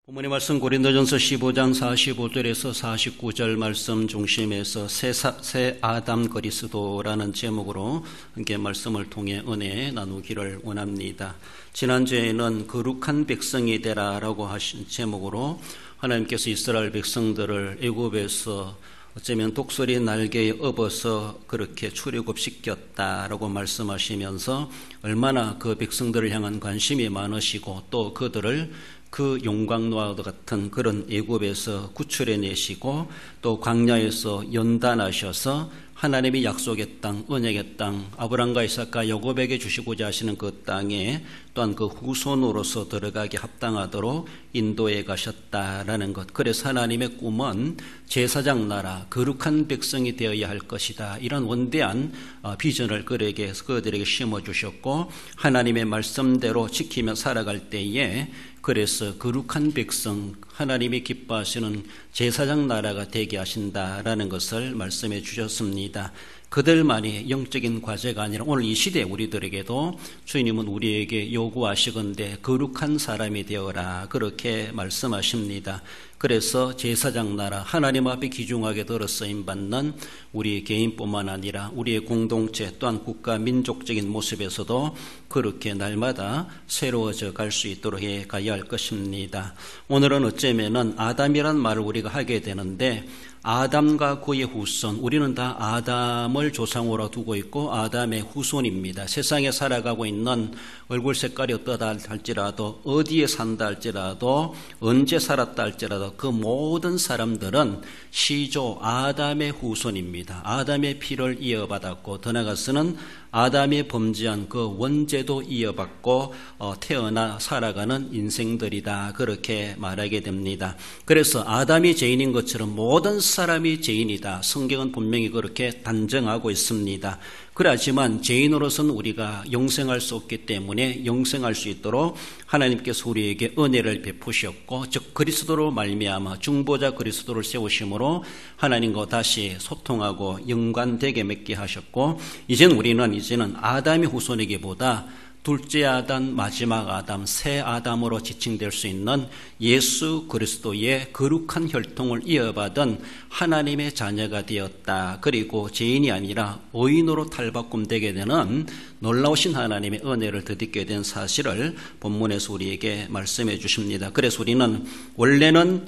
본문의 말씀 고린도전서 15장 45절에서 49절 말씀 중심에서 새 아담 그리스도라는 제목으로 함께 말씀을 통해 은혜 나누기를 원합니다. 지난주에는 거룩한 백성이 되라라고 하신 제목으로 하나님께서 이스라엘 백성들을 애굽에서 어쩌면 독수리 날개에 업어서 그렇게 출애굽시켰다라고 말씀하시면서 얼마나 그 백성들을 향한 관심이 많으시고 또 그들을 그 용광로와 같은 그런 애굽에서 구출해내시고 또 광야에서 연단하셔서 하나님이 약속의 땅, 언약의 땅, 아브람과 이삭과 야곱에게 주시고자 하시는 그 땅에 또한 그 후손으로서 들어가기 합당하도록 인도해 가셨다라는 것. 그래서 하나님의 꿈은 제사장 나라, 거룩한 백성이 되어야 할 것이다. 이런 원대한 비전을 그들에게 심어주셨고 하나님의 말씀대로 지키며 살아갈 때에 그래서 거룩한 백성, 하나님이 기뻐하시는 제사장 나라가 되게 하신다라는 것을 말씀해 주셨습니다. 그들만이 영적인 과제가 아니라 오늘 이 시대 우리들에게도 주님은 우리에게 요구하시건대 거룩한 사람이 되어라 그렇게 말씀하십니다. 그래서 제사장 나라 하나님 앞에 귀중하게 들어 쓰임받는 우리 개인뿐만 아니라 우리의 공동체 또한 국가 민족적인 모습에서도 그렇게 날마다 새로워져 갈 수 있도록 해 가야 할 것입니다. 오늘은 어쩌면은 아담이란 말을 우리가 하게 되는데 아담과 그의 후손, 우리는 다 아담을 조상으로 두고 있고 아담의 후손입니다. 세상에 살아가고 있는 얼굴 색깔이 어떠다 할지라도 어디에 산다 할지라도 언제 살았다 할지라도 그 모든 사람들은 시조 아담의 후손입니다. 아담의 피를 이어받았고 더 나아가서는 아담이 범죄한 그 원죄도 이어받고 태어나 살아가는 인생들이다 그렇게 말하게 됩니다. 그래서 아담이 죄인인 것처럼 모든 사람이 죄인이다. 성경은 분명히 그렇게 단정하고 있습니다. 그렇지만 죄인으로서는 우리가 영생할 수 없기 때문에 영생할 수 있도록 하나님께서 우리에게 은혜를 베푸셨고 즉 그리스도로 말미암아 중보자 그리스도를 세우심으로 하나님과 다시 소통하고 연관되게 맺게 하셨고 이제는 아담의 후손에게보다 둘째 아담, 마지막 아담, 새 아담으로 지칭될 수 있는 예수 그리스도의 거룩한 혈통을 이어받은 하나님의 자녀가 되었다. 그리고 죄인이 아니라 의인으로 탈바꿈되게 되는 놀라우신 하나님의 은혜를 덧입게 된 사실을 본문에서 우리에게 말씀해 주십니다. 그래서 우리는 원래는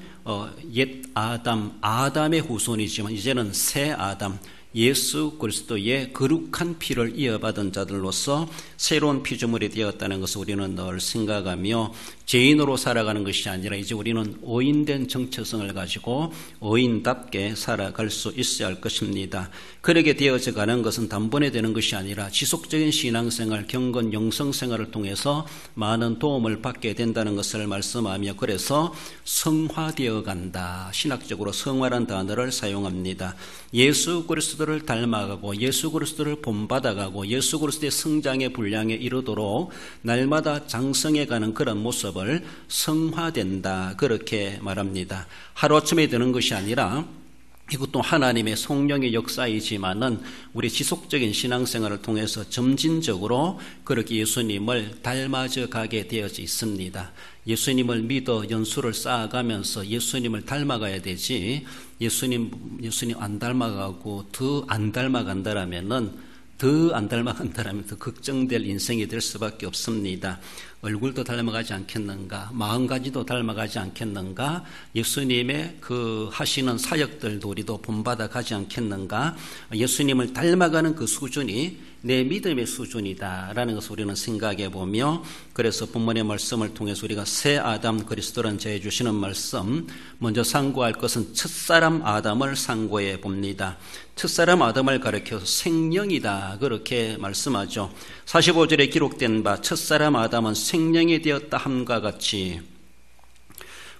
옛 아담, 아담의 후손이지만 이제는 새 아담, 예수 그리스도의 거룩한 피를 이어받은 자들로서 새로운 피조물이 되었다는 것을 우리는 늘 생각하며 죄인으로 살아가는 것이 아니라 이제 우리는 의인된 정체성을 가지고 의인답게 살아갈 수 있어야 할 것입니다. 그렇게 되어져 가는 것은 단번에 되는 것이 아니라 지속적인 신앙생활, 경건, 영성생활을 통해서 많은 도움을 받게 된다는 것을 말씀하며 그래서 성화되어 간다. 신학적으로 성화라는 단어를 사용합니다. 예수 그리스도를 닮아가고 예수 그리스도를 본받아가고 예수 그리스도의 성장의 분량에 이르도록 날마다 장성해가는 그런 모습을 성화된다 그렇게 말합니다. 하루아침에 되는 것이 아니라 이것도 하나님의 성령의 역사이지만은 우리 지속적인 신앙생활을 통해서 점진적으로 그렇게 예수님을 닮아져 가게 되어져 있습니다. 예수님을 믿어 연수를 쌓아가면서 예수님을 닮아가야 되지 예수님 안 닮아가고 더 안 닮아간다라면은 더 걱정될 인생이 될 수밖에 없습니다. 얼굴도 닮아가지 않겠는가? 마음가짐도 닮아가지 않겠는가? 예수님의 그 하시는 사역들도 우리도 본받아 가지 않겠는가? 예수님을 닮아가는 그 수준이 내 믿음의 수준이다라는 것을 우리는 생각해 보며 그래서 본문의 말씀을 통해서 우리가 새 아담 그리스도라는 자에 주시는 말씀 먼저 상고할 것은 첫사람 아담을 상고해 봅니다. 첫사람 아담을 가리켜서 생명이다 그렇게 말씀하죠. 45절에 기록된 바 첫사람 아담은 생명이 되었다 함과 같이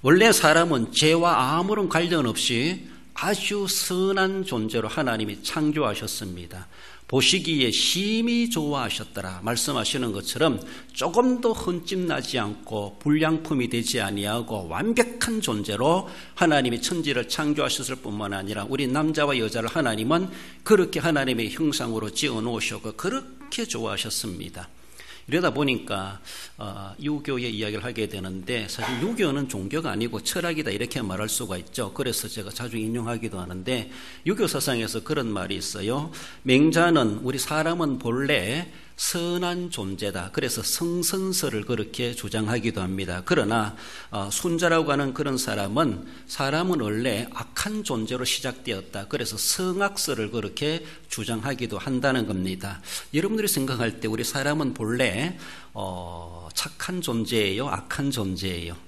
원래 사람은 죄와 아무런 관련 없이 아주 선한 존재로 하나님이 창조하셨습니다. 보시기에 심히 좋아하셨더라 말씀하시는 것처럼 조금도 흠집나지 않고 불량품이 되지 아니하고 완벽한 존재로 하나님이 천지를 창조하셨을 뿐만 아니라 우리 남자와 여자를 하나님은 그렇게 하나님의 형상으로 지어 놓으셨고 그렇게 좋아하셨습니다. 이러다 보니까 유교의 이야기를 하게 되는데, 사실 유교는 종교가 아니고 철학이다 이렇게 말할 수가 있죠. 그래서 제가 자주 인용하기도 하는데, 유교 사상에서 그런 말이 있어요. 맹자는 우리 사람은 본래 선한 존재다. 그래서 성선설을 그렇게 주장하기도 합니다. 그러나 순자라고 하는 그런 사람은 원래 악한 존재로 시작되었다. 그래서 성악설을 그렇게 주장하기도 한다는 겁니다. 여러분들이 생각할 때 우리 사람은 본래 착한 존재예요? 악한 존재예요?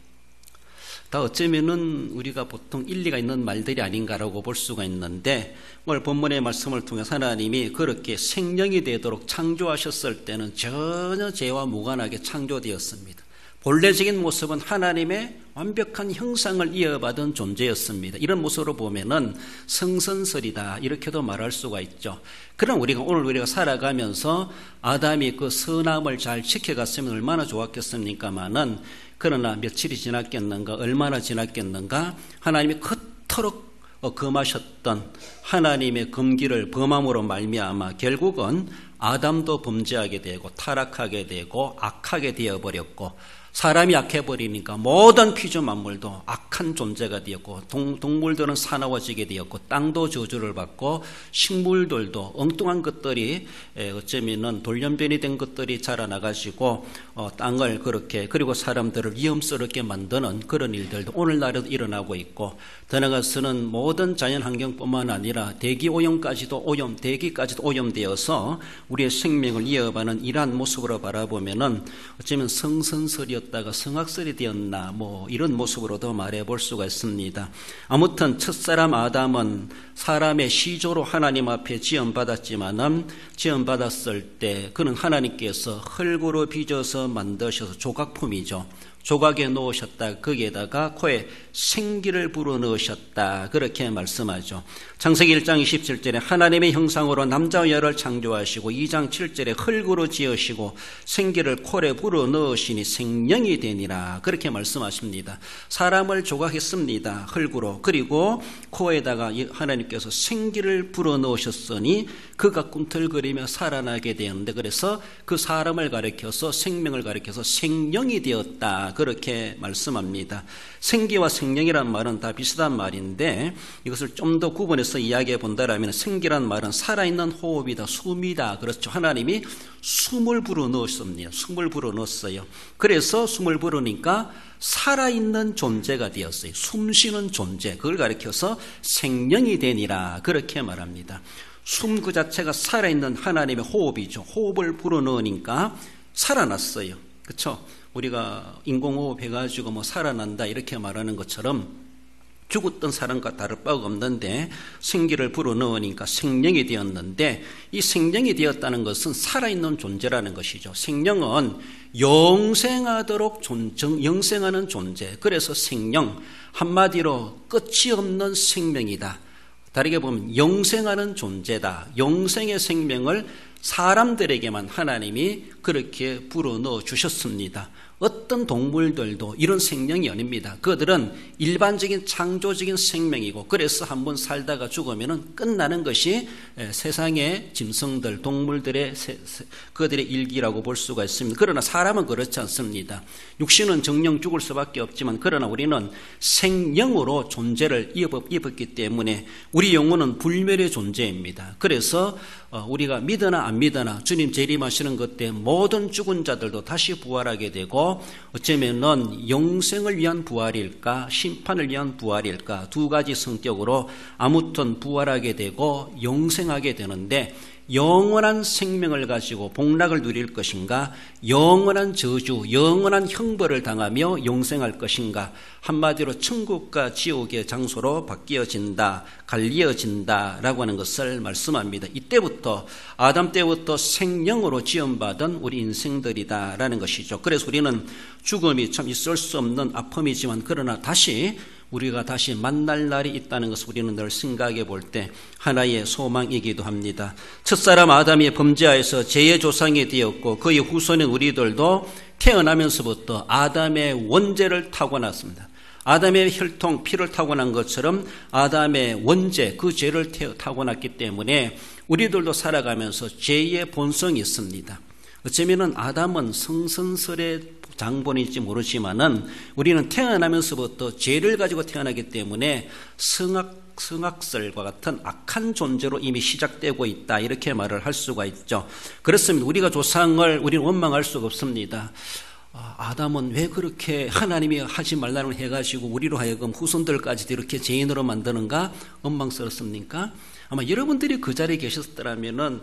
다 어쩌면은 우리가 보통 일리가 있는 말들이 아닌가라고 볼 수가 있는데, 오늘 본문의 말씀을 통해서 하나님이 그렇게 생명이 되도록 창조하셨을 때는 전혀 죄와 무관하게 창조되었습니다. 본래적인 모습은 하나님의 완벽한 형상을 이어받은 존재였습니다. 이런 모습으로 보면은 성선설이다 이렇게도 말할 수가 있죠. 그럼 오늘 우리가 살아가면서 아담이 그 선함을 잘 지켜갔으면 얼마나 좋았겠습니까마는, 그러나 며칠이 지났겠는가, 얼마나 지났겠는가, 하나님이 그토록 금하셨던 하나님의 금기를 범함으로 말미암아 결국은 아담도 범죄하게 되고 타락하게 되고 악하게 되어버렸고, 사람이 악해버리니까 모든 피조 만물도 악한 존재가 되었고, 동물들은 사나워지게 되었고, 땅도 저주를 받고, 식물들도 엉뚱한 것들이 어쩌면은 돌연변이 된 것들이 자라나가지고 땅을 그렇게, 그리고 사람들을 위험스럽게 만드는 그런 일들도 오늘날에도 일어나고 있고, 더 나아가서는 모든 자연환경뿐만 아니라 대기까지도 오염되어서 우리의 생명을 이어가는 이러한 모습으로 바라보면은 어쩌면 성선설이었다가 성악설이 되었나, 이런 모습으로도 말해볼 수가 있습니다. 아무튼 첫사람 아담은 사람의 시조로 하나님 앞에 지음받았지만은, 지음받았을 때 그는 하나님께서 흙으로 빚어서 만드셔서 조각품이죠. 조각에 놓으셨다. 거기에다가 코에 생기를 불어넣으셨다. 그렇게 말씀하죠. 창세기 1장 27절에 하나님의 형상으로 남자와 여를 창조하시고, 2장 7절에 흙으로 지으시고 생기를 코에 불어넣으시니 생명이 되니라. 그렇게 말씀하십니다. 사람을 조각했습니다. 흙으로. 그리고 코에다가 하나님께서 생기를 불어넣으셨으니 그가 꿈틀거리며 살아나게 되었는데, 그래서 그 사람을 가리켜서 생명을 가리켜서 생명이 되었다. 그렇게 말씀합니다. 생기와 생명이란 말은 다 비슷한 말인데, 이것을 좀 더 구분해서 이야기해 본다라면, 생기란 말은 살아있는 호흡이다, 숨이다. 그렇죠. 하나님이 숨을 불어넣었습니다. 숨을 불어넣었어요. 그래서 숨을 불어넣으니까 살아있는 존재가 되었어요. 숨쉬는 존재. 그걸 가리켜서 생명이 되니라. 그렇게 말합니다. 숨 그 자체가 살아있는 하나님의 호흡이죠. 호흡을 불어넣으니까 살아났어요. 그렇죠? 우리가 인공호흡 해가지고 살아난다 이렇게 말하는 것처럼 죽었던 사람과 다를 바가 없는데, 생기를 불어넣으니까 생명이 되었는데, 이 생명이 되었다는 것은 살아있는 존재라는 것이죠. 생명은 영생하도록 영생하는 존재. 그래서 생명, 한마디로 끝이 없는 생명이다. 다르게 보면 영생하는 존재다. 영생의 생명을 사람들에게만 하나님이 그렇게 불어넣어 주셨습니다. 어떤 동물들도 이런 생명이 아닙니다. 그들은 일반적인 창조적인 생명이고, 그래서 한번 살다가 죽으면 끝나는 것이 세상의 짐승들, 동물들의 그들의 일기라고 볼 수가 있습니다. 그러나 사람은 그렇지 않습니다. 육신은 정령 죽을 수밖에 없지만, 그러나 우리는 생명으로 존재를 입었기 때문에 우리 영혼은 불멸의 존재입니다. 그래서 우리가 믿으나 안 믿으나 주님 재림하시는 것 때 모든 죽은 자들도 다시 부활하게 되고, 어쩌면은 영생을 위한 부활일까 심판을 위한 부활일까, 두 가지 성격으로 아무튼 부활하게 되고 영생하게 되는데, 영원한 생명을 가지고 복락을 누릴 것인가, 영원한 저주, 영원한 형벌을 당하며 영생할 것인가, 한마디로 천국과 지옥의 장소로 바뀌어진다, 갈리어진다라고 하는 것을 말씀합니다. 이때부터, 아담 때부터 생명으로 지음받은 우리 인생들이다라는 것이죠. 그래서 우리는 죽음이 참 있을 수 없는 아픔이지만, 그러나 우리가 다시 만날 날이 있다는 것을 우리는 늘 생각해 볼 때 하나의 소망이기도 합니다. 첫사람 아담이 범죄하여서 죄의 조상이 되었고, 그의 후손인 우리들도 태어나면서부터 아담의 원죄를 타고났습니다. 아담의 혈통, 피를 타고난 것처럼 아담의 원죄, 그 죄를 타고났기 때문에 우리들도 살아가면서 죄의 본성이 있습니다. 어쩌면은 아담은 성선설의 장본인지 모르지만은 우리는 태어나면서부터 죄를 가지고 태어나기 때문에 성악설과 같은 악한 존재로 이미 시작되고 있다, 이렇게 말을 할 수가 있죠. 그렇습니다. 우리가 조상을 우리는 원망할 수가 없습니다. 아담은 왜 그렇게 하나님이 하지 말라는 걸 해가지고 우리로 하여금 후손들까지도 이렇게 죄인으로 만드는가 원망스럽습니까? 아마 여러분들이 그 자리에 계셨더라면은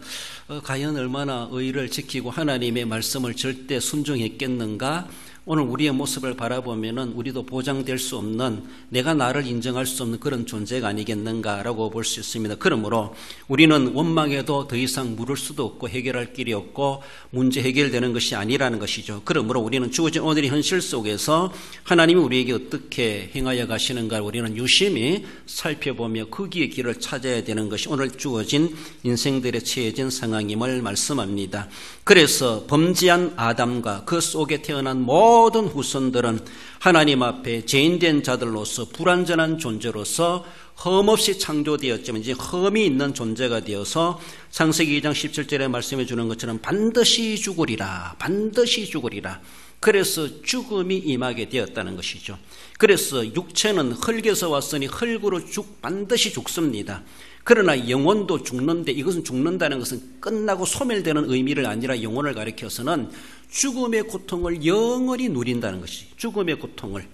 과연 얼마나 의를 지키고 하나님의 말씀을 절대 순종했겠는가? 오늘 우리의 모습을 바라보면은 우리도 보장될 수 없는, 내가 나를 인정할 수 없는 그런 존재가 아니겠는가라고 볼 수 있습니다. 그러므로 우리는 원망해도 더 이상 물을 수도 없고 해결할 길이 없고 문제 해결되는 것이 아니라는 것이죠. 그러므로 우리는 주어진 오늘의 현실 속에서 하나님이 우리에게 어떻게 행하여 가시는가 우리는 유심히 살펴보며 거기에 길을 찾아야 되는 것이 오늘 주어진 인생들의 처해진 상황임을 말씀합니다. 그래서 범죄한 아담과 그 속에 태어난 모든 후손들은 하나님 앞에 죄인된 자들로서 불완전한 존재로서 흠없이 창조되었지만 이제 흠이 있는 존재가 되어서 창세기 2장 17절에 말씀해 주는 것처럼 반드시 죽으리라, 반드시 죽으리라. 그래서 죽음이 임하게 되었다는 것이죠. 그래서 육체는 흙에서 왔으니 흙으로 반드시 죽습니다. 그러나 영혼도 죽는데, 이것은 죽는다는 것은 끝나고 소멸되는 의미를 아니라 영혼을 가리켜서는 죽음의 고통을 영원히 누린다는 것이 죽음의 고통을.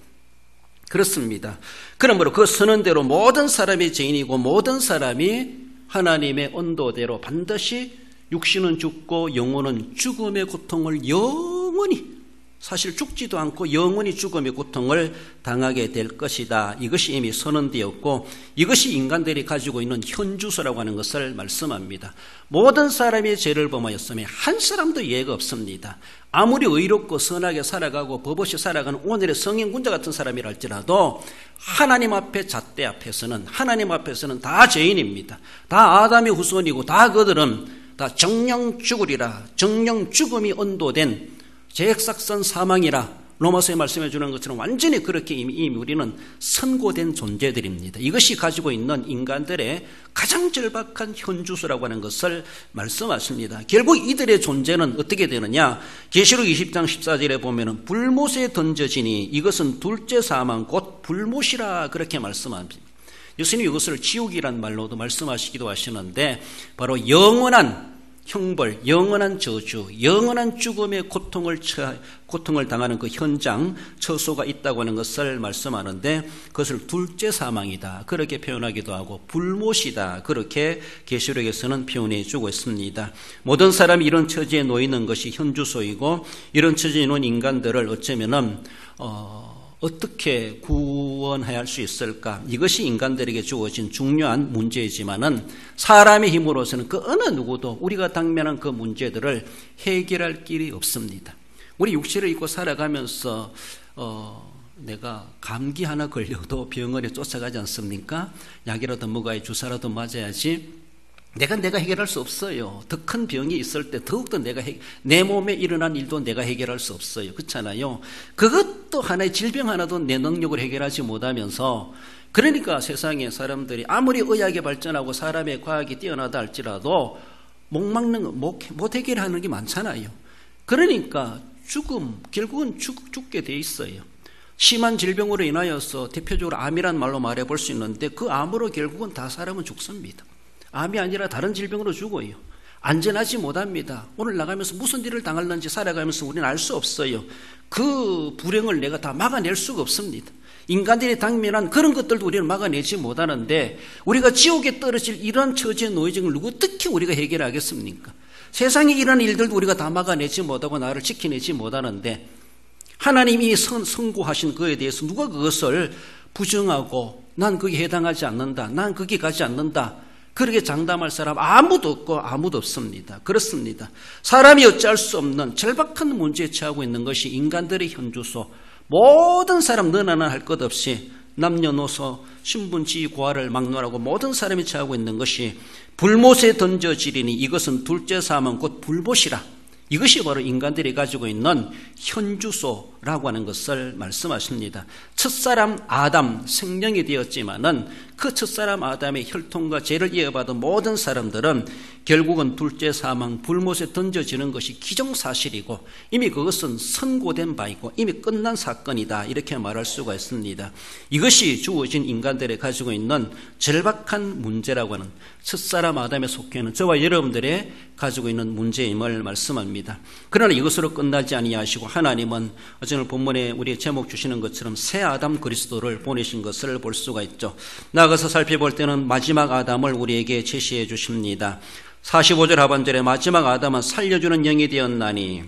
그렇습니다. 그러므로 그 선언대로 모든 사람이 죄인이고 모든 사람이 하나님의 언도대로 반드시 육신은 죽고 영혼은 죽음의 고통을 영원히, 사실 죽지도 않고 영원히 죽음의 고통을 당하게 될 것이다. 이것이 이미 선언되었고 이것이 인간들이 가지고 있는 현주소라고 하는 것을 말씀합니다. 모든 사람이 죄를 범하였으며 한 사람도 예가 없습니다. 아무리 의롭고 선하게 살아가고 법없이 살아가는 오늘의 성인군자 같은 사람이라 할지라도 하나님 앞에 잣대 앞에서는, 하나님 앞에서는 다 죄인입니다. 다 아담의 후손이고 다 그들은 다 정령 죽으리라, 정령 죽음이 언도된 죄악삭선 사망이라 로마서에 말씀해 주는 것처럼 완전히 그렇게 이미 우리는 선고된 존재들입니다. 이것이 가지고 있는 인간들의 가장 절박한 현주소라고 하는 것을 말씀하십니다. 결국 이들의 존재는 어떻게 되느냐? 계시록 20장 14절에 보면은 불못에 던져지니 이것은 둘째 사망 곧 불못이라 그렇게 말씀합니다. 예수님이 이것을 지옥이란 말로도 말씀하시기도 하시는데 바로 영원한 형벌, 영원한 저주, 영원한 죽음의 고통을 당하는 그 현장, 처소가 있다고 하는 것을 말씀하는데 그것을 둘째 사망이다 그렇게 표현하기도 하고 불못이다 그렇게 계시록에서는 표현해 주고 있습니다. 모든 사람이 이런 처지에 놓이는 것이 현주소이고 이런 처지에 놓인 인간들을 어쩌면은 어떻게 구원해야 할 수 있을까? 이것이 인간들에게 주어진 중요한 문제이지만은 사람의 힘으로서는 그 어느 누구도 우리가 당면한 그 문제들을 해결할 길이 없습니다. 우리 육체를 입고 살아가면서 내가 감기 하나 걸려도 병원에 쫓아가지 않습니까? 약이라도 먹어야 주사라도 맞아야지. 내가 해결할 수 없어요. 더 큰 병이 있을 때 더욱더 내 몸에 일어난 일도 내가 해결할 수 없어요. 그렇잖아요. 그것도 하나의 질병 하나도 내 능력으로 해결하지 못하면서, 그러니까 세상에 사람들이 아무리 의학이 발전하고 사람의 과학이 뛰어나다 할지라도 못 해결하는 게 많잖아요. 그러니까 결국은 죽게 돼 있어요. 심한 질병으로 인하여서 대표적으로 암이란 말로 말해볼 수 있는데 그 암으로 결국은 다 사람은 죽습니다. 암이 아니라 다른 질병으로 죽어요. 안전하지 못합니다. 오늘 나가면서 무슨 일을 당할는지 살아가면서 우리는 알 수 없어요. 그 불행을 내가 다 막아낼 수가 없습니다. 인간들이 당면한 그런 것들도 우리는 막아내지 못하는데 우리가 지옥에 떨어질 이런 처지에 놓여진 걸 어떻게 우리가 해결하겠습니까? 세상에 일어나는 일들도 우리가 다 막아내지 못하고 나를 지켜내지 못하는데 하나님이 선고하신 그에 대해서 누가 그것을 부정하고 난 거기에 해당하지 않는다, 난 거기 가지 않는다 그렇게 장담할 사람 아무도 없고 아무도 없습니다. 그렇습니다. 사람이 어찌할 수 없는 절박한 문제에 처하고 있는 것이 인간들의 현주소, 모든 사람 너나 나 할 것 없이 남녀노소 신분지위 고하를 막론하고 모든 사람이 처하고 있는 것이 불못에 던져지리니 이것은 둘째 사망 곧 불못이라. 이것이 바로 인간들이 가지고 있는 현주소라고 하는 것을 말씀하십니다. 첫사람 아담 생명이 되었지만은 그 첫사람 아담의 혈통과 죄를 이어받은 모든 사람들은 결국은 둘째 사망, 불못에 던져지는 것이 기정사실이고 이미 그것은 선고된 바이고 이미 끝난 사건이다, 이렇게 말할 수가 있습니다. 이것이 주어진 인간들이 가지고 있는 절박한 문제라고 하는, 첫사람 아담에 속해 있는 저와 여러분들의 가지고 있는 문제임을 말씀합니다. 그러나 이것으로 끝나지 아니하시고 하나님은 오늘 본문에 우리 제목 주시는 것처럼 새 아담 그리스도를 보내신 것을 볼 수가 있죠. 나아가서 살펴볼 때는 마지막 아담을 우리에게 제시해 주십니다. 45절 하반절에 마지막 아담은 살려주는 영이 되었나니,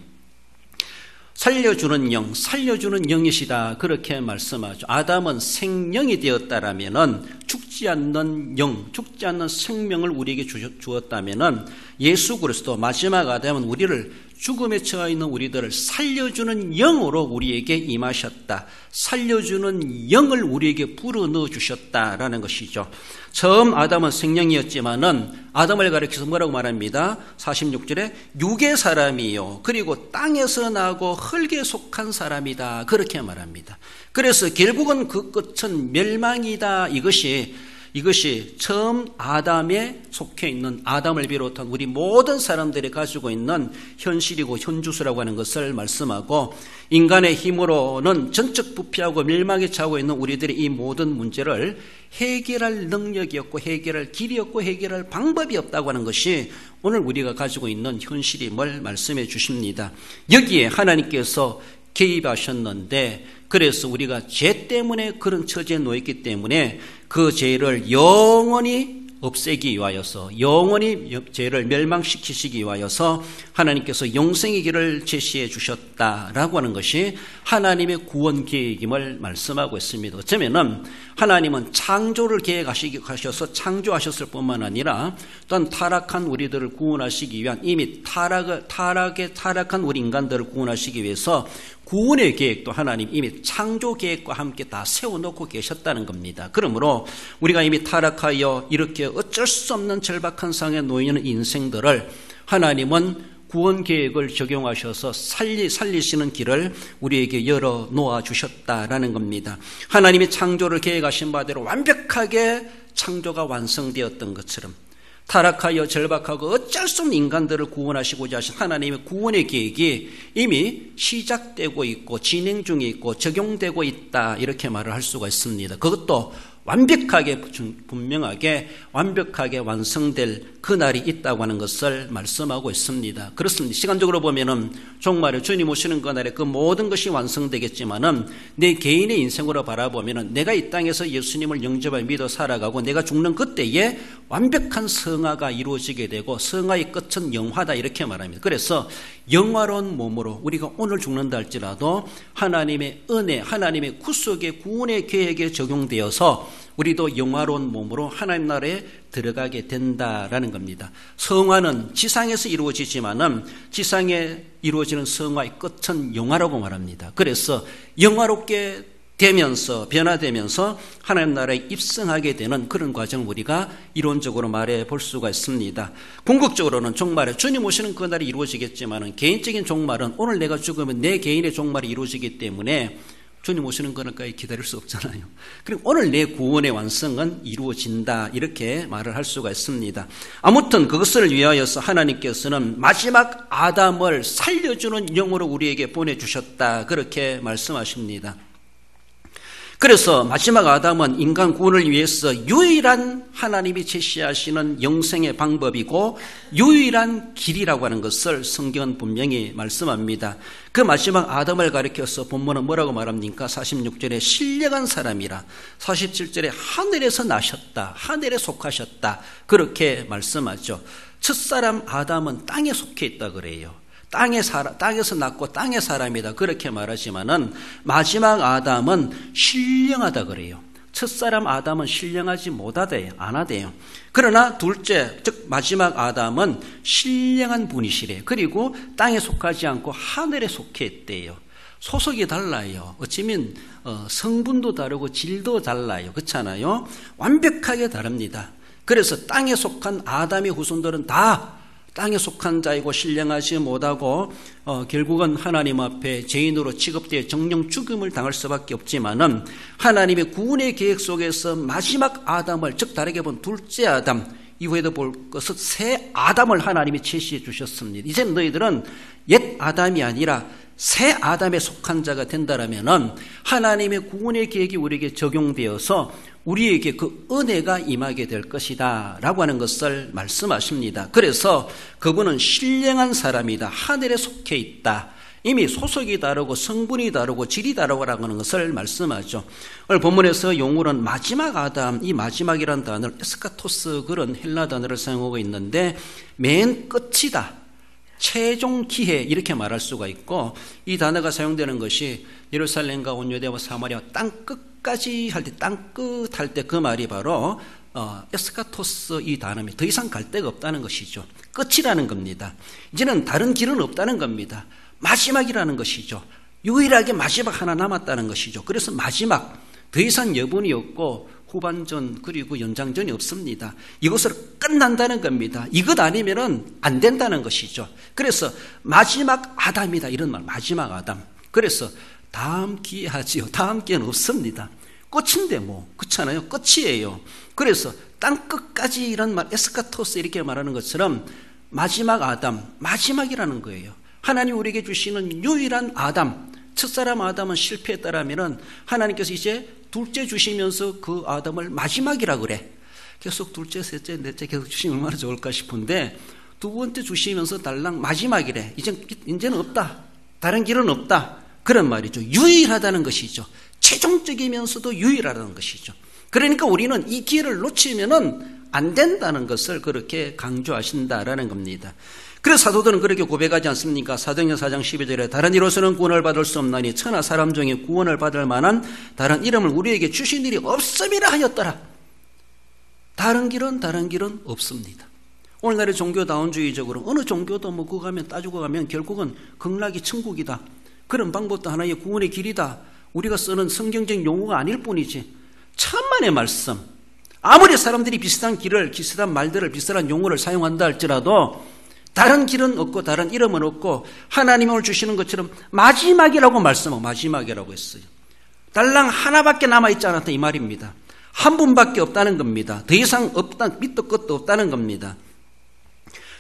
살려주는 영, 살려주는 영이시다, 그렇게 말씀하죠. 아담은 생명이 되었다라면은, 죽지 않는 영, 죽지 않는 생명을 우리에게 주었다면은 예수 그리스도 마지막 아담은 우리를, 죽음에 처해 있는 우리들을 살려주는 영으로 우리에게 임하셨다, 살려주는 영을 우리에게 불어넣어 주셨다라는 것이죠. 처음 아담은 생명이었지만은 아담을 가리켜서 뭐라고 말합니다? 46절에 육의 사람이요, 그리고 땅에서 나고 흙에 속한 사람이다, 그렇게 말합니다. 그래서 결국은 그 끝은 멸망이다. 이것이 처음 아담에 속해 있는, 아담을 비롯한 우리 모든 사람들이 가지고 있는 현실이고 현주소라고 하는 것을 말씀하고, 인간의 힘으로는 전적 부패하고 멸망에 처하고 있는 우리들의 이 모든 문제를 해결할 능력이 없고 해결할 길이 없고 해결할 방법이 없다고 하는 것이 오늘 우리가 가지고 있는 현실임을 말씀해 주십니다. 여기에 하나님께서 개입하셨는데, 그래서 우리가 죄 때문에 그런 처지에 놓였기 때문에 그 죄를 영원히 없애기 위하여서, 영원히 죄를 멸망시키시기 위하여서 하나님께서 영생의 길을 제시해 주셨다라고 하는 것이 하나님의 구원 계획임을 말씀하고 있습니다. 어쩌면은 하나님은 창조를 계획하셔서 창조하셨을 뿐만 아니라 또한 타락한 우리들을 구원하시기 위한, 이미 타락한 우리 인간들을 구원하시기 위해서 구원의 계획도 하나님 이미 창조 계획과 함께 다 세워놓고 계셨다는 겁니다. 그러므로 우리가 이미 타락하여 이렇게 어쩔 수 없는 절박한 상황에 놓이는 인생들을 하나님은 구원 계획을 적용하셔서 살리시는 길을 우리에게 열어 놓아 주셨다라는 겁니다. 하나님이 창조를 계획하신 바대로 완벽하게 창조가 완성되었던 것처럼 타락하여 절박하고 어쩔 수 없는 인간들을 구원하시고자 하신 하나님의 구원의 계획이 이미 시작되고 있고 진행 중에 있고 적용되고 있다, 이렇게 말을 할 수가 있습니다. 그것도 완벽하게, 분명하게 완벽하게 완성될 그날이 있다고 하는 것을 말씀하고 있습니다. 그렇습니다. 시간적으로 보면은 종말에 주님 오시는 그날에 그 모든 것이 완성되겠지만은 내 개인의 인생으로 바라보면은 내가 이 땅에서 예수님을 영접하여 믿어 살아가고 내가 죽는 그때에 완벽한 성화가 이루어지게 되고 성화의 끝은 영화다, 이렇게 말합니다. 그래서 영화로운 몸으로 우리가 오늘 죽는다 할지라도 하나님의 은혜, 하나님의 구속의 구원의 계획에 적용되어서 우리도 영화로운 몸으로 하나님 나라에 들어가게 된다라는 겁니다. 성화는 지상에서 이루어지지만은 지상에 이루어지는 성화의 끝은 영화라고 말합니다. 그래서 영화롭게 되면서 변화되면서 하나님 나라에 입성하게 되는 그런 과정을 우리가 이론적으로 말해 볼 수가 있습니다. 궁극적으로는 종말에 주님 오시는 그날이 이루어지겠지만은 개인적인 종말은 오늘 내가 죽으면 내 개인의 종말이 이루어지기 때문에 주님 오시는 그날까지 기다릴 수 없잖아요. 그리고 오늘 내 구원의 완성은 이루어진다, 이렇게 말을 할 수가 있습니다. 아무튼 그것을 위하여서 하나님께서는 마지막 아담을 살려주는 영으로 우리에게 보내주셨다, 그렇게 말씀하십니다. 그래서 마지막 아담은 인간 구원을 위해서 유일한 하나님이 제시하시는 영생의 방법이고 유일한 길이라고 하는 것을 성경은 분명히 말씀합니다. 그 마지막 아담을 가리켜서 본문은 뭐라고 말합니까? 46절에 신령한 사람이라, 47절에 하늘에서 나셨다, 하늘에 속하셨다, 그렇게 말씀하죠. 첫사람 아담은 땅에 속해 있다 그래요. 땅에서 났고 땅의 사람이다, 그렇게 말하지만은 마지막 아담은 신령하다 그래요. 첫사람 아담은 신령하지 못하대요, 안 하대요. 그러나 둘째, 즉 마지막 아담은 신령한 분이시래. 그리고 땅에 속하지 않고 하늘에 속해 있대요. 소속이 달라요. 어쩌면 성분도 다르고 질도 달라요. 그렇잖아요. 완벽하게 다릅니다. 그래서 땅에 속한 아담의 후손들은 다 땅에 속한 자이고 신령하지 못하고 결국은 하나님 앞에 죄인으로 취급되어 정령 죽음을 당할 수밖에 없지만은 하나님의 구원의 계획 속에서 마지막 아담을, 즉 다르게 본 둘째 아담, 이후에도 볼 것은 새 아담을 하나님이 제시해 주셨습니다. 이제 너희들은 옛 아담이 아니라 새 아담에 속한 자가 된다라면은 하나님의 구원의 계획이 우리에게 적용되어서 우리에게 그 은혜가 임하게 될 것이다 라고 하는 것을 말씀하십니다. 그래서 그분은 신령한 사람이다, 하늘에 속해 있다, 이미 소속이 다르고 성분이 다르고 질이 다르고 하는 것을 말씀하죠. 오늘 본문에서 용어는 마지막 아담, 이 마지막이라는 단어를 에스카토스 그런 헬라 단어를 사용하고 있는데 맨 끝이다, 최종 기회 이렇게 말할 수가 있고, 이 단어가 사용되는 것이 예루살렘과 온 유대와 사마리아 땅 끝까지 할 때, 땅 끝 할 때 그 말이 바로 에스카토스 이 단어입니다. 더 이상 갈 데가 없다는 것이죠. 끝이라는 겁니다. 이제는 다른 길은 없다는 겁니다. 마지막이라는 것이죠. 유일하게 마지막 하나 남았다는 것이죠. 그래서 마지막, 더 이상 여분이 없고 후반전 그리고 연장전이 없습니다. 이것으로 끝난다는 겁니다. 이것 아니면은 안 된다는 것이죠. 그래서 마지막 아담이다 이런 말, 마지막 아담. 그래서 다음 기회 하지요. 다음 기회는 없습니다. 끝인데 뭐 그렇잖아요. 끝이에요. 그래서 땅 끝까지 이런 말, 에스카토스 이렇게 말하는 것처럼 마지막 아담, 마지막이라는 거예요. 하나님 우리에게 주시는 유일한 아담, 첫사람 아담은 실패했다라면은 하나님께서 이제 둘째 주시면서 그 아담을 마지막이라 그래. 계속 둘째, 셋째, 넷째 계속 주시면 얼마나 좋을까 싶은데 두 번째 주시면서 달랑 마지막이래. 이제는 없다. 다른 길은 없다. 그런 말이죠. 유일하다는 것이죠. 최종적이면서도 유일하다는 것이죠. 그러니까 우리는 이 기회를 놓치면은 안 된다는 것을 그렇게 강조하신다라는 겁니다. 그래서 사도들은 그렇게 고백하지 않습니까? 사도행전 4장 12절에 다른 이로서는 구원을 받을 수 없나니 천하 사람 중에 구원을 받을 만한 다른 이름을 우리에게 주신 일이 없음이라 하였더라. 다른 길은 없습니다. 오늘날의 종교다운주의적으로 어느 종교도 뭐 그거 가면 따지고 가면 결국은 극락이 천국이다, 그런 방법도 하나의 구원의 길이다, 우리가 쓰는 성경적 용어가 아닐 뿐이지 천만의 말씀, 아무리 사람들이 비슷한 길을, 비슷한 말들을, 비슷한 용어를 사용한다 할지라도 다른 길은 없고 다른 이름은 없고 하나님이 오늘 주시는 것처럼 마지막이라고 말씀하고 마지막이라고 했어요. 달랑 하나밖에 남아있지 않았다 이 말입니다. 한 분밖에 없다는 겁니다. 더 이상 없다, 밑도 끝도 없다는 겁니다.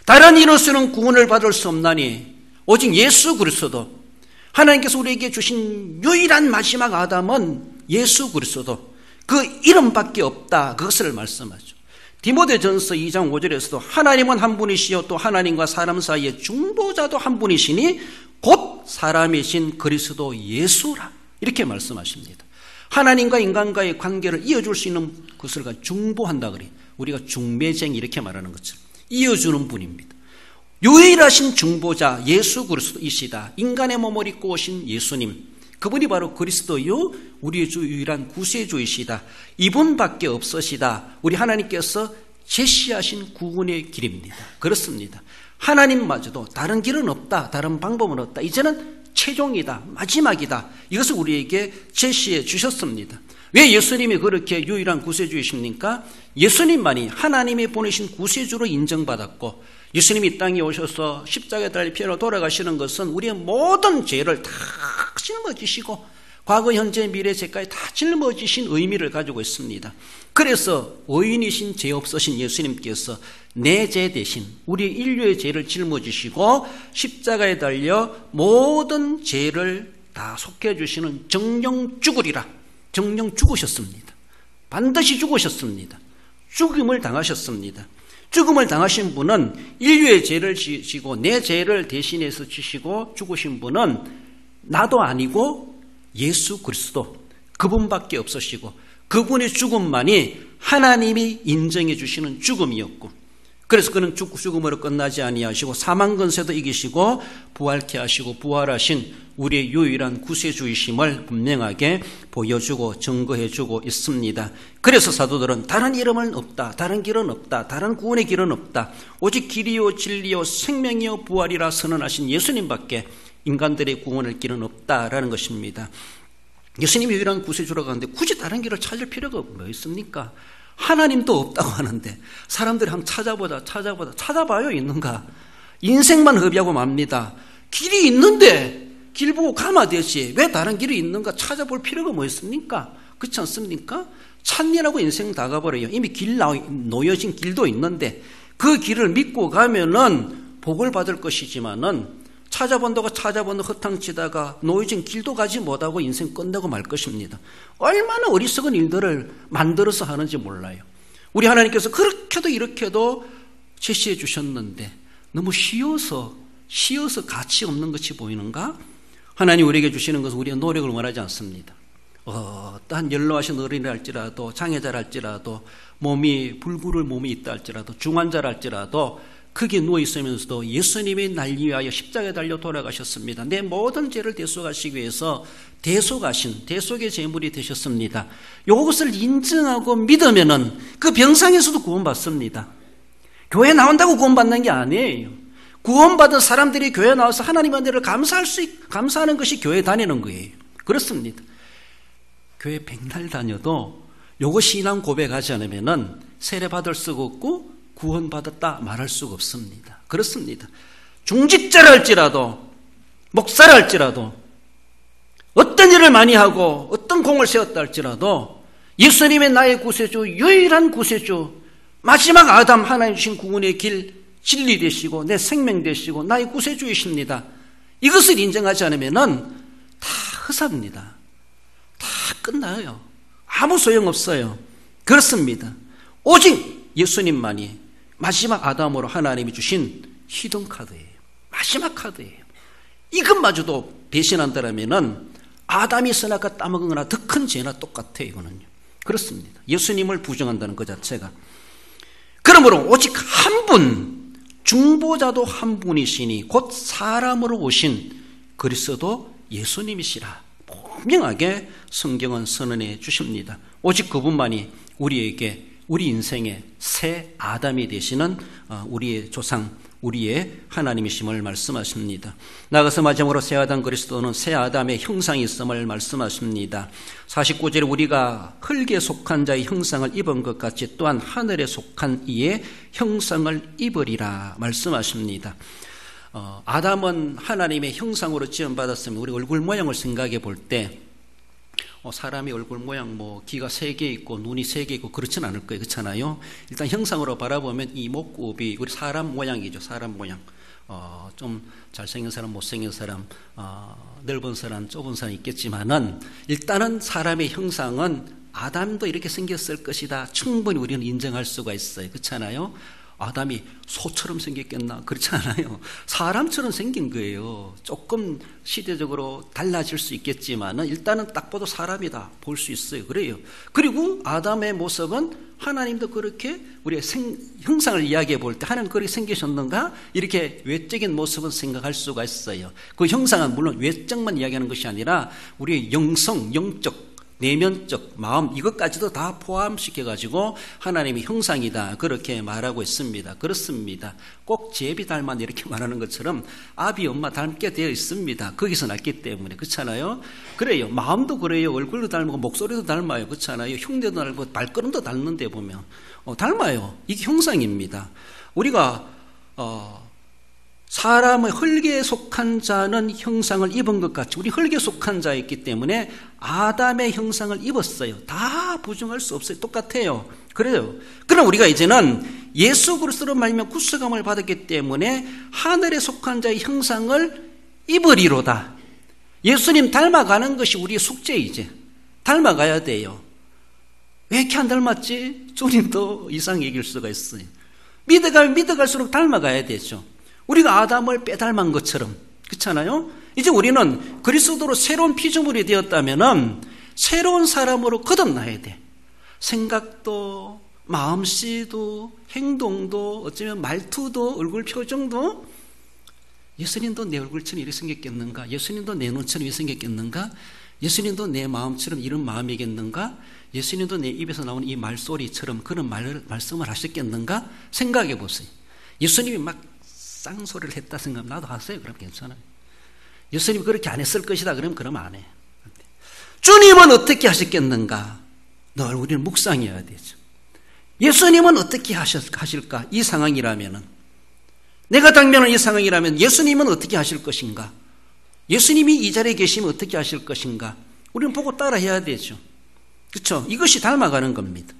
다른 이로서는 구원을 받을 수 없나니 오직 예수 그리스도, 하나님께서 우리에게 주신 유일한 마지막 아담은 예수 그리스도, 그 이름밖에 없다, 그것을 말씀하죠. 디모데전서 2장 5절에서도 하나님은 한 분이시요 또 하나님과 사람 사이의 중보자도 한 분이시니 곧 사람이신 그리스도 예수라, 이렇게 말씀하십니다. 하나님과 인간과의 관계를 이어줄 수 있는 것을 중보한다 그래요. 우리가 중매쟁이 이렇게 말하는 것처럼 이어주는 분입니다. 유일하신 중보자 예수 그리스도이시다. 인간의 몸을 입고 오신 예수님, 그분이 바로 그리스도요 우리의 주 유일한 구세주이시다. 이분밖에 없으시다. 우리 하나님께서 제시하신 구원의 길입니다. 그렇습니다. 하나님마저도 다른 길은 없다, 다른 방법은 없다, 이제는 최종이다, 마지막이다, 이것을 우리에게 제시해 주셨습니다. 왜 예수님이 그렇게 유일한 구세주이십니까? 예수님만이 하나님이 보내신 구세주로 인정받았고, 예수님이 이 땅에 오셔서 십자가에 달려 피로 돌아가시는 것은 우리의 모든 죄를 다 짊어지시고 과거, 현재, 미래 죄까지 다 짊어지신 의미를 가지고 있습니다. 그래서 의인이신 죄 없으신 예수님께서 내 죄 대신 우리 인류의 죄를 짊어지시고 십자가에 달려 모든 죄를 다 속해 주시는 정령 죽으리라, 정령 죽으셨습니다. 반드시 죽으셨습니다. 죽음을 당하셨습니다. 죽음을 당하신 분은 인류의 죄를 지시고 내 죄를 대신해서 지시고 죽으신 분은 나도 아니고 예수 그리스도, 그분밖에 없으시고 그분의 죽음만이 하나님이 인정해 주시는 죽음이었고, 그래서 그는 죽음으로 끝나지 아니하시고 사망 권세도 이기시고 부활케 하시고 부활하신 우리의 유일한 구세주이심을 분명하게 보여주고 증거해주고 있습니다. 그래서 사도들은 다른 이름은 없다, 다른 길은 없다, 다른 구원의 길은 없다, 오직 길이요 진리요 생명이요 부활이라 선언하신 예수님밖에 인간들의 구원의 길은 없다라는 것입니다. 예수님이 유일한 구세주라고 하는데 굳이 다른 길을 찾을 필요가 뭐 있습니까? 하나님도 없다고 하는데 사람들이 한번 찾아봐요. 있는가? 인생만 허비하고 맙니다. 길이 있는데 길 보고 가면 되지 왜 다른 길이 있는가 찾아볼 필요가 뭐 있습니까? 그렇지 않습니까? 찬이라고 인생 다 가버려요. 이미 놓여진 길도 있는데 그 길을 믿고 가면은 복을 받을 것이지만은 찾아본다고 허탕치다가 놓여진 길도 가지 못하고 인생 끝내고 말 것입니다. 얼마나 어리석은 일들을 만들어서 하는지 몰라요. 우리 하나님께서 그렇게도 이렇게도 제시해 주셨는데 너무 쉬워서 가치 없는 것이 보이는가? 하나님 우리에게 주시는 것은 우리의 노력을 원하지 않습니다. 어떠한 연로하신 어린이랄지라도 장애자랄지라도 불구를 몸이 있다 할지라도 중환자랄지라도 크게 누워있으면서도 예수님이 날 위하여 십자가에 달려 돌아가셨습니다. 내 모든 죄를 대속하시기 위해서 대속의 제물이 되셨습니다. 이것을 인정하고 믿으면은 그 병상에서도 구원받습니다. 교회 나온다고 구원받는 게 아니에요. 구원받은 사람들이 교회 나와서 하나님의 은혜를 감사하는 것이 교회 다니는 거예요. 그렇습니다. 교회 백날 다녀도 이것이 신앙 고백하지 않으면은 세례받을 수가 없고 구원받았다 말할 수가 없습니다. 그렇습니다. 중직자랄지라도 목사랄지라도 어떤 일을 많이 하고 어떤 공을 세웠다 할지라도 예수님의 나의 구세주, 유일한 구세주, 마지막 아담 하나님 주신 구원의 길, 진리 되시고 내 생명 되시고 나의 구세주이십니다. 이것을 인정하지 않으면은 다 허사입니다. 다 끝나요. 아무 소용없어요. 그렇습니다. 오직 예수님만이 마지막 아담으로 하나님이 주신 히든 카드예요. 마지막 카드예요. 이것마저도 배신한다면은 아담이 선악과 따먹은 거나 더 큰 죄나 똑같아요. 이거는요. 그렇습니다. 예수님을 부정한다는 것 자체가. 그러므로 오직 한 분, 중보자도 한 분이시니 곧 사람으로 오신 그리스도 예수님이시라. 분명하게 성경은 선언해 주십니다. 오직 그분만이 우리 인생의 새 아담이 되시는 우리의 조상, 우리의 하나님이심을 말씀하십니다. 나아가서 마지막으로 새 아담 그리스도는 새 아담의 형상이 있음을 말씀하십니다. 49절에 우리가 흙에 속한 자의 형상을 입은 것 같이 또한 하늘에 속한 이의 형상을 입으리라 말씀하십니다. 아담은 하나님의 형상으로 지음받았으면 우리 얼굴 모양을 생각해 볼 때 사람이 얼굴 모양 귀가 3개 있고 눈이 3개 있고 그렇진 않을 거예요. 그렇잖아요. 일단 형상으로 바라보면 이 목굽이 우리 사람 모양이죠. 사람 모양. 좀 잘생긴 사람, 못생긴 사람, 넓은 사람, 좁은 사람 있겠지만은 일단은 사람의 형상은 아담도 이렇게 생겼을 것이다. 충분히 우리는 인정할 수가 있어요. 그렇잖아요. 아담이 소처럼 생겼겠나? 그렇지 않아요. 사람처럼 생긴 거예요. 조금 시대적으로 달라질 수 있겠지만 일단은 딱 봐도 사람이다 볼 수 있어요. 그래요. 그리고 아담의 모습은 하나님도 그렇게 우리의 형상을 이야기해 볼 때 하나님 그렇게 생기셨는가? 이렇게 외적인 모습은 생각할 수가 있어요. 그 형상은 물론 외적만 이야기하는 것이 아니라 우리의 영성, 영적 내면적 마음 이것까지도 다 포함시켜가지고 하나님의 형상이다 그렇게 말하고 있습니다. 그렇습니다. 꼭 제비 닮았 이렇게 말하는 것처럼 아비 엄마 닮게 되어 있습니다. 거기서 났기 때문에. 그렇잖아요. 그래요. 마음도 그래요. 얼굴도 닮고 목소리도 닮아요. 그렇잖아요. 흉내도 닮고 발걸음도 닮는데 보면 닮아요. 이게 형상입니다. 우리가 사람의 흙에 속한 자는 형상을 입은 것 같이 우리 흙에 속한 자였기 때문에 아담의 형상을 입었어요. 다 부정할 수 없어요. 똑같아요. 그래요. 그럼 우리가 이제는 예수 그리스도로 말미암아 구속함을 받았기 때문에 하늘에 속한 자의 형상을 입으리로다. 예수님 닮아가는 것이 우리의 숙제 이제. 닮아가야 돼요. 왜 이렇게 안 닮았지? 주님도 이상 얘기할 수가 있어요. 믿어갈수록 닮아가야 되죠. 우리가 아담을 빼닮은 것처럼. 그렇잖아요? 이제 우리는 그리스도로 새로운 피조물이 되었다면 새로운 사람으로 거듭나야 돼. 생각도 마음씨도 행동도 어쩌면 말투도 얼굴 표정도 예수님도 내 얼굴처럼 이렇게 생겼겠는가? 예수님도 내 눈처럼 이렇게 생겼겠는가? 예수님도 내 마음처럼 이런 마음이겠는가? 예수님도 내 입에서 나오는 이 말소리처럼 그런 말씀을 하셨겠는가? 생각해 보세요. 예수님이 막 쌍소리를 했다 생각하면 나도 하세요. 그럼 괜찮아요. 예수님이 그렇게 안 했을 것이다. 그러면 안 해. 주님은 어떻게 하셨겠는가? 늘 우리는 묵상해야 되죠. 예수님은 어떻게 하실까? 이 상황이라면은 내가 당면은 이 상황이라면 예수님은 어떻게 하실 그렇죠? 이것이 닮아가는 겁니다.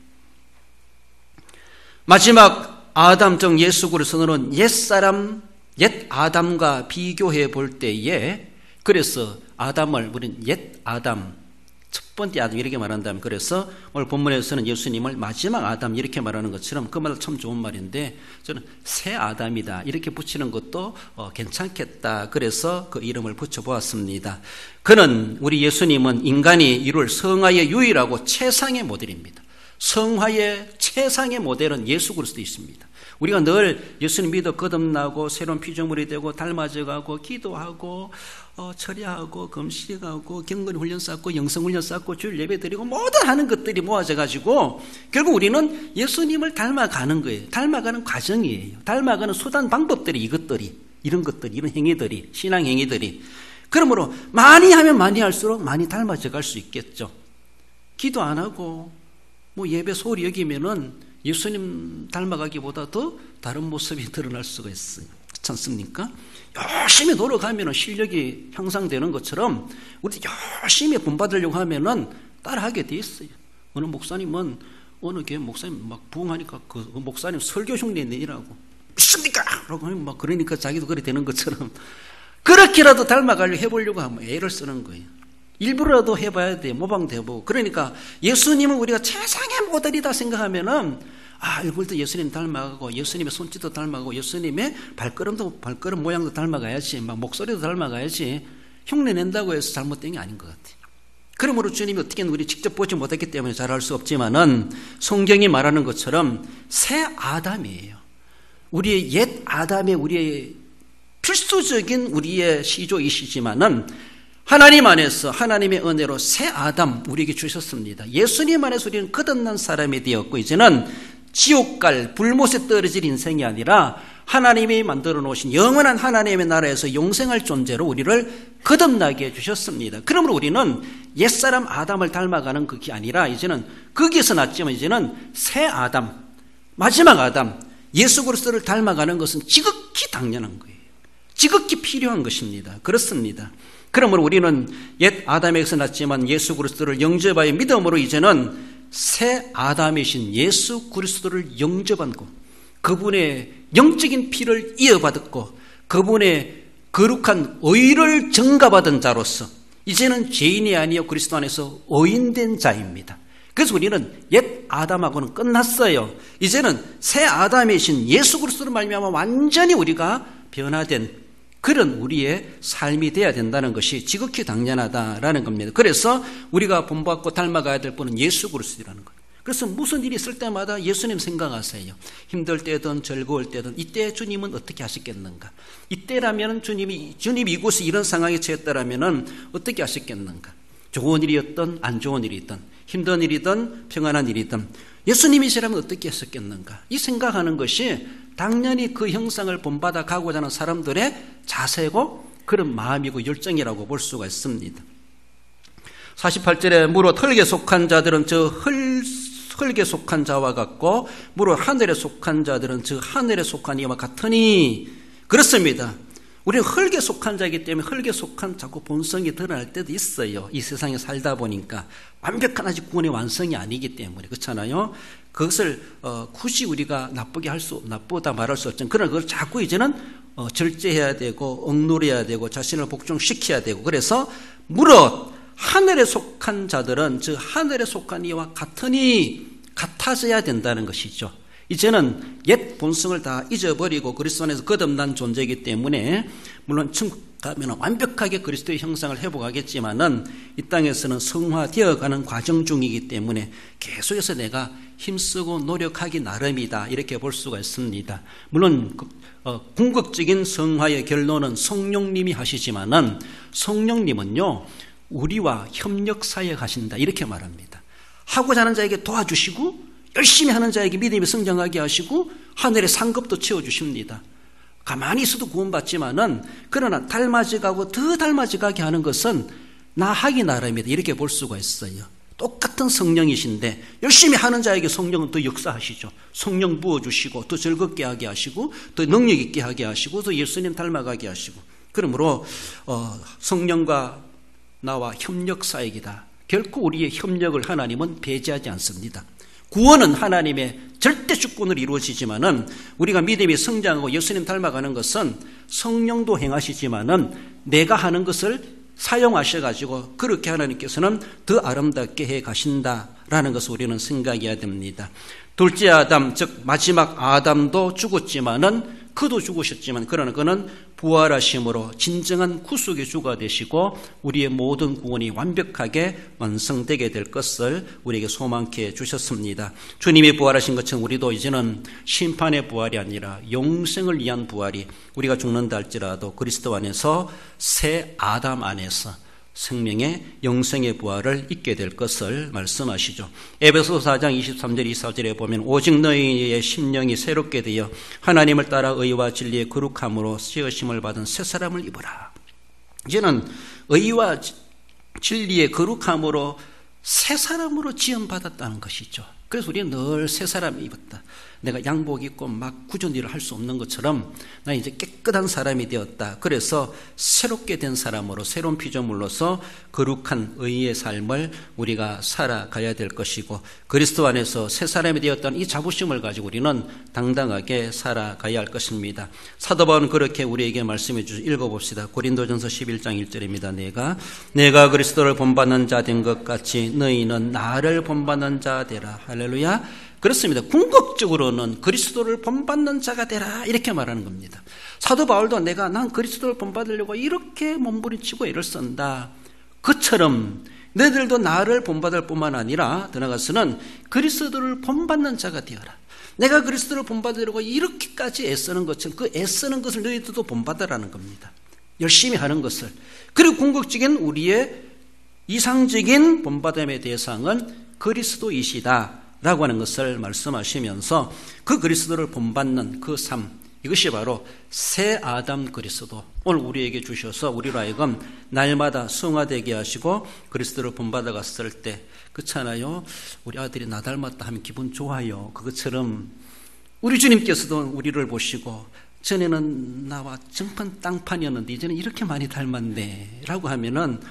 마지막 아담 즉 예수 그리스도는 옛사람 옛 아담과 비교해 볼 때에 그래서 아담을 우리는 옛 아담 첫 번째 아담 이렇게 말한다면 그래서 오늘 본문에서는 예수님을 마지막 아담 이렇게 말하는 것처럼 그 말도 참 좋은 말인데 저는 새 아담이다 이렇게 붙이는 것도 괜찮겠다 그래서 그 이름을 붙여보았습니다. 그는 우리 예수님은 인간이 이룰 성화의 유일하고 최상의 모델입니다. 성화의 최상의 모델은 예수 그리스도이십니다. 우리가 늘 예수님 믿어 거듭나고 새로운 피조물이 되고 닮아져가고 기도하고 철야하고 금식하고 경건 훈련 쌓고 영성 훈련 쌓고 주일 예배 드리고 모든 하는 것들이 모아져 가지고 결국 우리는 예수님을 닮아가는 거예요. 닮아가는 과정이에요. 닮아가는 수단 방법들이 이것들이 이런 것들이 이런 행위들이 신앙 행위들이 그러므로 많이 하면 많이 할수록 많이 닮아져 갈 수 있겠죠. 기도 안 하고 뭐 예배 소홀히 여기면은 예수님 닮아가기보다 더 다른 모습이 드러날 수가 있어요. 그렇지 않습니까? 열심히 노력하면 실력이 향상되는 것처럼 우리 열심히 본받으려고 하면은 따라하게 돼 있어요. 어느 목사님은 어느 교회 목사님 막 부흥하니까 그 목사님 설교 흉내 내라고 믿습니까? 라고 하면 막 그러니까 자기도 그래 되는 것처럼 그렇게라도 닮아가려고 해보려고 하면 애를 쓰는 거예요. 일부러라도 해봐야 돼. 모방도 해보고. 그러니까 예수님은 우리가 최상의 모델이다 생각하면은 얼굴도 예수님 닮아가고 예수님의 손짓도 닮아가고 예수님의 발걸음 모양도 닮아가야지 막 목소리도 닮아가야지 흉내 낸다고 해서 잘못된 게 아닌 것 같아요. 그러므로 주님이 어떻게는 우리 직접 보지 못했기 때문에 잘 알 수 없지만은 성경이 말하는 것처럼 새 아담이에요. 우리의 옛 아담의 우리의 필수적인 우리의 시조이시지만은 하나님 안에서 하나님의 은혜로 새 아담 우리에게 주셨습니다. 예수님 안에서 우리는 거듭난 사람이 되었고 이제는 지옥갈 불못에 떨어질 인생이 아니라 하나님이 만들어 놓으신 영원한 하나님의 나라에서 영생할 존재로 우리를 거듭나게 해주셨습니다. 그러므로 우리는 옛사람 아담을 닮아가는 그게 아니라 이제는 거기에서 났지만 이제는 새 아담 마지막 아담 예수 그리스도를 닮아가는 것은 지극히 당연한 거예요. 지극히 필요한 것입니다. 그렇습니다. 그러므로 우리는 옛 아담에게서 났지만 예수 그리스도를 영접하여 믿음으로 이제는 새 아담이신 예수 그리스도를 영접하고 그분의 영적인 피를 이어받았고 그분의 거룩한 의를 증가받은 자로서 이제는 죄인이 아니요 그리스도 안에서 의인된 자입니다. 그래서 우리는 옛 아담하고는 끝났어요. 이제는 새 아담이신 예수 그리스도로 말미암아 완전히 우리가 변화된 그런 우리의 삶이 되어야 된다는 것이 지극히 당연하다라는 겁니다. 그래서 우리가 본받고 닮아가야 될 분은 예수 그리스도라는 거예요. 그래서 무슨 일이 있을 때마다 예수님 생각하세요. 힘들 때든 즐거울 때든 이때 주님은 어떻게 하셨겠는가? 이때라면 주님이 이곳에 이런 상황에 처했다라면 어떻게 하셨겠는가? 좋은 일이었든 안 좋은 일이든 힘든 일이든 평안한 일이든 예수님이시라면 어떻게 했었겠는가? 이 생각하는 것이 당연히 그 형상을 본받아 가고자 하는 사람들의 자세고 그런 마음이고 열정이라고 볼 수가 있습니다. 48절에 무릇 흙에 속한 자들은 저 흙에 속한 자와 같고 무릇 하늘에 속한 자들은 저 하늘에 속한 이와 같으니 그렇습니다. 우리는 흙에 속한 자이기 때문에 흙에 속한 자고 본성이 드러날 때도 있어요. 이 세상에 살다 보니까 완벽한 아직 구원의 완성이 아니기 때문에 그렇잖아요. 그것을 굳이 우리가 나쁘다 말할 수 없지만 그러나 그걸 자꾸 이제는 절제해야 되고 억누려야 되고 자신을 복종시켜야 되고 그래서 무릇 하늘에 속한 자들은 즉 하늘에 속한 이와 같으니 같아져야 된다는 것이죠. 이제는 옛 본성을 다 잊어버리고 그리스도 안에서 거듭난 존재이기 때문에 물론 천국 가면 완벽하게 그리스도의 형상을 회복하겠지만은 이 땅에서는 성화되어가는 과정 중이기 때문에 계속해서 내가 힘쓰고 노력하기 나름이다 이렇게 볼 수가 있습니다. 물론 궁극적인 성화의 결론은 성령님이 하시지만은 성령님은요 우리와 협력 사역하신다 이렇게 말합니다. 하고자 하는 자에게 도와주시고 열심히 하는 자에게 믿음이 성장하게 하시고 하늘의 상급도 채워주십니다. 가만히 있어도 구원받지만은 그러나 닮아져가고 더 닮아져가게 하는 것은 나 하기 나름이다 이렇게 볼 수가 있어요. 똑같은 성령이신데 열심히 하는 자에게 성령은 더 역사하시죠. 성령 부어주시고 더 즐겁게 하게 하시고 더 능력 있게 하게 하시고 더 예수님 닮아가게 하시고 그러므로 성령과 나와 협력 사역이다. 결코 우리의 협력을 하나님은 배제하지 않습니다. 구원은 하나님의 절대 주권으로 이루어지지만은 우리가 믿음이 성장하고 예수님 닮아가는 것은 성령도 행하시지만은 내가 하는 것을 사용하셔가지고 그렇게 하나님께서는 더 아름답게 해 가신다라는 것을 우리는 생각해야 됩니다. 둘째 아담, 즉 마지막 아담도 죽었지만은 그도 죽으셨지만 그러나 그는 부활하심으로 진정한 구속의 주가 되시고 우리의 모든 구원이 완벽하게 완성되게 될 것을 우리에게 소망케 해주셨습니다. 주님이 부활하신 것처럼 우리도 이제는 심판의 부활이 아니라 영생을 위한 부활이, 우리가 죽는다 할지라도 그리스도 안에서 새 아담 안에서 생명의 영생의 부활을 잊게 될 것을 말씀하시죠. 에베소서 4장 23절 24절에 보면 오직 너희의 심령이 새롭게 되어 하나님을 따라 의와 진리의 거룩함으로 씌으심을 받은 새 사람을 입어라. 이제는 의와 진리의 거룩함으로 새 사람으로 지음받았다는 것이죠. 그래서 우리는 늘 새 사람을 입었다. 내가 양복 입고 막 구전 일을 할 수 없는 것처럼 나 이제 깨끗한 사람이 되었다. 그래서 새롭게 된 사람으로 새로운 피조물로서 거룩한 의의 삶을 우리가 살아가야 될 것이고 그리스도 안에서 새 사람이 되었다는 이 자부심을 가지고 우리는 당당하게 살아가야 할 것입니다. 사도 바울은 그렇게 우리에게 말씀해 주시죠. 읽어봅시다. 고린도전서 11장 1절입니다. 내가 그리스도를 본받는 자 된 것 같이 너희는 나를 본받는 자 되라. 할렐루야. 그렇습니다. 궁극적으로는 그리스도를 본받는 자가 되라 이렇게 말하는 겁니다. 사도 바울도 난 그리스도를 본받으려고 이렇게 몸부림치고 애를 쓴다. 그처럼 너희들도 나를 본받을 뿐만 아니라 더 나아가서는 그리스도를 본받는 자가 되어라. 내가 그리스도를 본받으려고 이렇게까지 애쓰는 것처럼 그 애쓰는 것을 너희들도 본받으라는 겁니다. 열심히 하는 것을. 그리고 궁극적인 우리의 이상적인 본받음의 대상은 그리스도이시다 라고 하는 것을 말씀하시면서 그 그리스도를 본받는 그 삶, 이것이 바로 새 아담 그리스도, 오늘 우리에게 주셔서 우리로 하여금 날마다 성화되게 하시고 그리스도를 본받아 갔을 때 그렇잖아요. 우리 아들이 나 닮았다 하면 기분 좋아요. 그것처럼 우리 주님께서도 우리를 보시고 전에는 나와 정말 땅판이었는데 이제는 이렇게 많이 닮았네 라고 하면은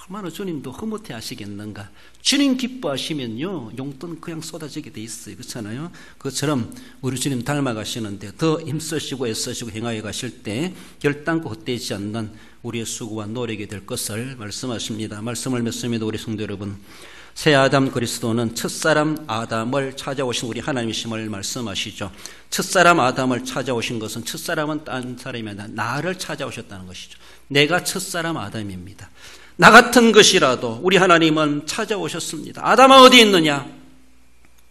얼마나 주님도 흐뭇해 하시겠는가. 주님 기뻐하시면요 용돈 그냥 쏟아지게 돼 있어요. 그렇잖아요. 그것처럼 우리 주님 닮아가시는데 더 힘쓰시고 애쓰시고 행하여 가실 때 결단코 헛되지 않는 우리의 수고와 노력이 될 것을 말씀하십니다. 말씀을 맺습니다. 우리 성도 여러분, 새 아담 그리스도는 첫사람 아담을 찾아오신 우리 하나님이심을 말씀하시죠. 첫사람 아담을 찾아오신 것은 첫사람은 딴 사람이 아니라 나를 찾아오셨다는 것이죠. 내가 첫사람 아담입니다. 나 같은 것이라도 우리 하나님은 찾아오셨습니다. 아담아 어디 있느냐?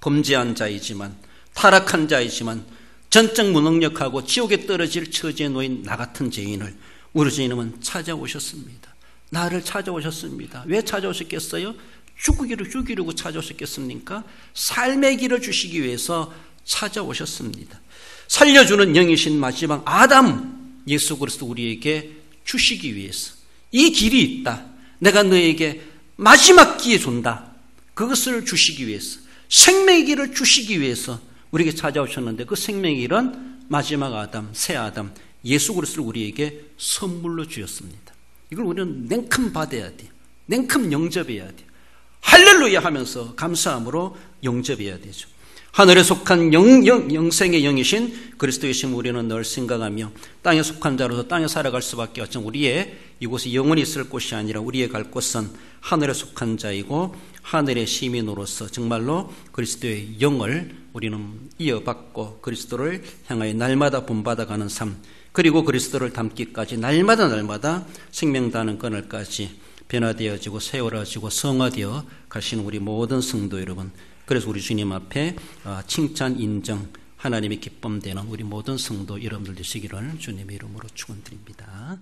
범죄한 자이지만 타락한 자이지만 전적 무능력하고 지옥에 떨어질 처지에 놓인 나 같은 죄인을 우리 주님은 찾아오셨습니다. 나를 찾아오셨습니다. 왜 찾아오셨겠어요? 죽이려고 찾아오셨겠습니까? 삶의 길을 주시기 위해서 찾아오셨습니다. 살려주는 영이신 마지막 아담 예수 그리스도 우리에게 주시기 위해서 이 길이 있다. 내가 너에게 마지막 기회 준다. 그것을 주시기 위해서 생명의 길을 주시기 위해서 우리에게 찾아오셨는데 그 생명의 길은 마지막 아담, 새 아담 예수 그리스도를 우리에게 선물로 주셨습니다. 이걸 우리는 냉큼 받아야 돼요. 냉큼 영접해야 돼요. 할렐루야 하면서 감사함으로 영접해야 되죠. 하늘에 속한 영생의 영이신 그리스도이신 우리는 늘 생각하며 땅에 속한 자로서 땅에 살아갈 수밖에 없죠. 우리의 이곳에 영원히 있을 곳이 아니라 우리의 갈 곳은 하늘에 속한 자이고 하늘의 시민으로서 정말로 그리스도의 영을 우리는 이어받고 그리스도를 향하여 날마다 본받아가는 삶, 그리고 그리스도를 닮기까지 날마다 생명다는 그날까지 변화되어지고 세워지고 성화되어 가시는 우리 모든 성도 여러분, 그래서 우리 주님 앞에 칭찬, 인정, 하나님의 기쁨 되는 우리 모든 성도 여러분들 되시기를 주님의 이름으로 축원드립니다.